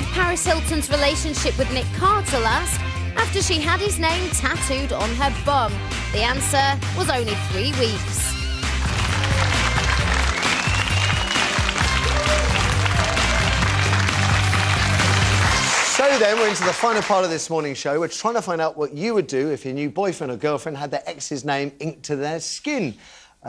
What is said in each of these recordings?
did Paris Hilton's relationship with Nick Carter last after she had his name tattooed on her bum? The answer was only 3 weeks. So then, we're into the final part of this morning's show. We're trying to find out what you would do if your new boyfriend or girlfriend had their ex's name inked to their skin.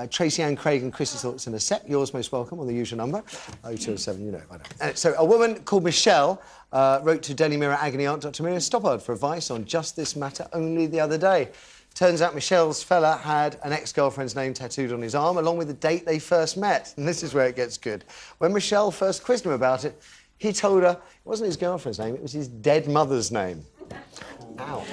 Tracy Ann, Craig and Chris's thoughts in a sec. Yours most welcome on the usual number, 0207, you know. I know. So a woman called Michelle wrote to Daily Mirror agony aunt Dr Miriam Stoppard for advice on just this matter only the other day. Turns out Michelle's fella had an ex-girlfriend's name tattooed on his arm, along with the date they first met. And this is where it gets good. When Michelle first quizzed him about it, he told her it wasn't his girlfriend's name, it was his dead mother's name. Ow.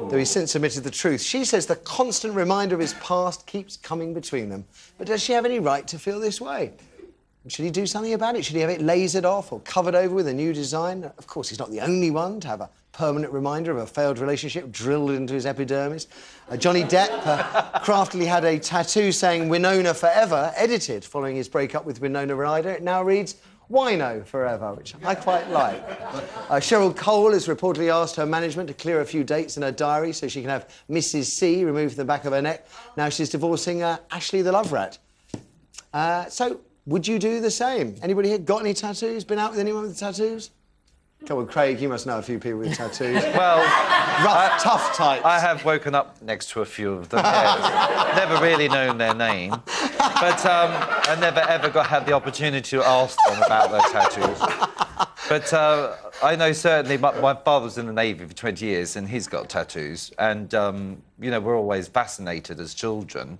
Though he's since admitted the truth. She says the constant reminder of his past keeps coming between them. But does she have any right to feel this way? Should he do something about it? Should he have it lasered off or covered over with a new design? Of course, he's not the only one to have a permanent reminder of a failed relationship drilled into his epidermis. Johnny Depp craftily had a tattoo saying Winona Forever edited following his breakup with Winona Ryder. It now reads Wino Forever, which I quite like. Cheryl Cole has reportedly asked her management to clear a few dates in her diary so she can have Mrs. C removed from the back of her neck. Now she's divorcing Ashley the Love Rat. So, would you do the same? Anybody here got any tattoos? Been out with anyone with tattoos? Come on, Craig, you must know a few people with tattoos. Well... Rough, tough types. I have woken up next to a few of them, yes. Never really known their name. But I never, ever had the opportunity to ask them about their tattoos. But I know certainly my father was in the Navy for 20 years and he's got tattoos. And, you know, we're always fascinated as children,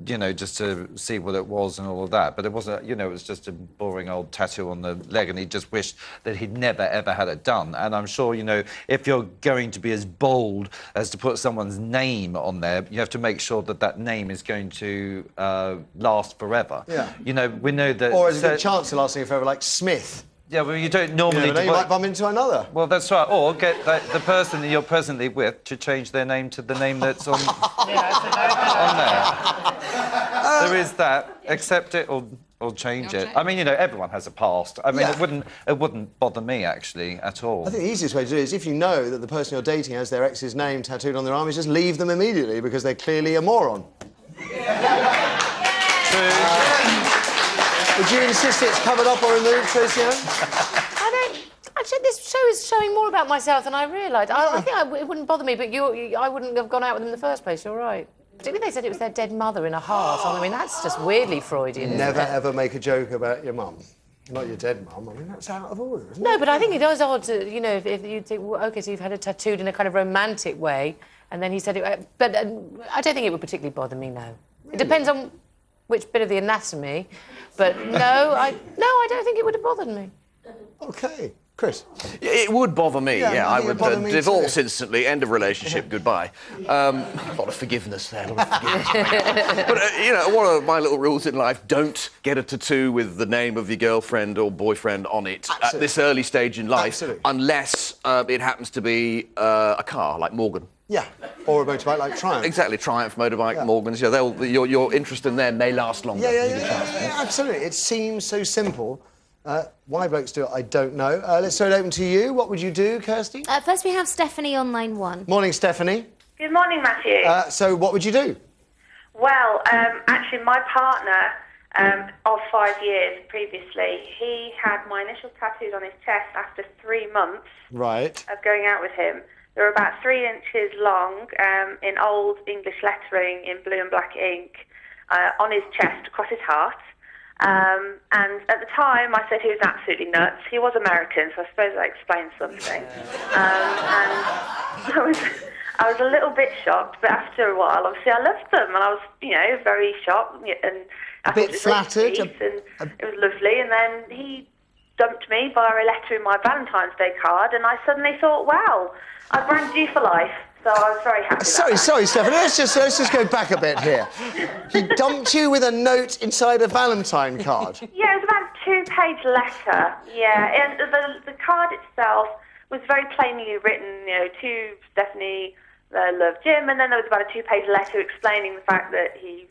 you know, just to see what it was and all of that. But it wasn't, you know, it was just a boring old tattoo on the leg and he just wished that he'd never, ever had it done. And I'm sure, you know, if you're going to be as bold as to put someone's name on there, you have to make sure that that name is going to last forever. Yeah. You know, we know that... Or has a good chance of lasting forever, like Smith. Yeah, well, you don't normally... You might bump into another. Well, that's right. Or get the person that you're presently with to change their name to the name that's on, on there. There is that. Accept it or change it. I mean, you know, everyone has a past. I mean, it wouldn't bother me, actually, at all. I think the easiest way to do it is if you know that the person you're dating has their ex's name tattooed on their arm, is just leave them immediately because they're clearly a moron. True. Would you insist it's covered up or removed, Tracy Ann? I don't... Actually, this show is showing more about myself than I realised. I think it wouldn't bother me, but I wouldn't have gone out with them in the first place, you're right. Particularly they said it was their dead mother in a heart. I mean, that's just weirdly Freudian, Never, ever make a joke about your mum. Not your dead mum. I mean, that's out of order, isn't it? No, but I think it is odd to, you know, if you think, well, OK, so you've had it tattooed in a kind of romantic way, and then he said it... But I don't think it would particularly bother me, no. Really? It depends on which bit of the anatomy, but no, I don't think it would have bothered me. OK. Chris? It would bother me, yeah. I would divorce too. instantly, end of relationship, goodbye. A lot of forgiveness there, a lot of forgiveness. But, you know, one of my little rules in life, don't get a tattoo with the name of your girlfriend or boyfriend on it at this early stage in life, unless it happens to be a car, like Morgan. Yeah, or a motorbike like Triumph. Exactly, Triumph, motorbike, Morgans. Yeah, your interest in them may last longer. Yeah, absolutely. It seems so simple. Why blokes do it, I don't know. Let's throw it open to you. What would you do, Kirsty? First we have Stephanie on line 1. Morning, Stephanie. Good morning, Matthew. So what would you do? Well, actually, my partner of 5 years previously, he had my initial tattoos on his chest after 3 months of going out with him. They were about 3 inches long, in old English lettering in blue and black ink, on his chest, across his heart. And at the time, I said he was absolutely nuts. He was American, so I suppose that explains something. And I was a little bit shocked, but after a while, obviously, I loved them, and I was, you know, very shocked. And a bit flattered. And it was lovely, and then he dumped me via a letter in my Valentine's Day card, and I suddenly thought, wow, I've branded you for life. So I was very happy. Sorry, Stephanie. Let's just go back a bit here. He dumped you with a note inside a Valentine card. Yeah, it was about a 2-page letter. Yeah, and the card itself was very plainly written. You know, to Stephanie, love Jim, and then there was about a 2-page letter explaining the fact that he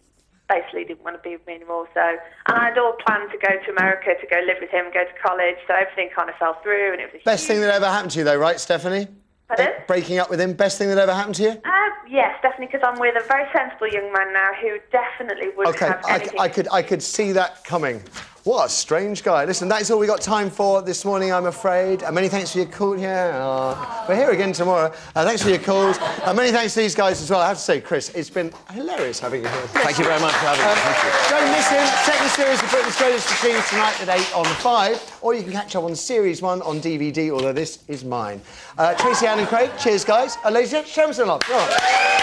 basically didn't want to be with me anymore. So, and I'd all planned to go to America to go live with him, go to college. So everything kind of fell through, and it was best thing that ever happened to you, though, right, Stephanie? Pardon? Breaking up with him, best thing that ever happened to you? Yes, definitely, because I'm with a very sensible young man now who definitely wouldn't have anything. I could see that coming. What a strange guy. Listen, that's all we got time for this morning, I'm afraid. Many thanks for your call. We're here again tomorrow. Thanks for your calls. Many thanks to these guys as well. I have to say, Chris, it's been hilarious having you here. Thank you very much for having me. Thank you. Don't miss him. Second series of Britain's Greatest Machines tonight at 8 on 5. Or you can catch up on Series 1 on DVD, although this is mine. Tracy, Ann and Craig, cheers, guys. Ladies and gentlemen, show them some love. Come on.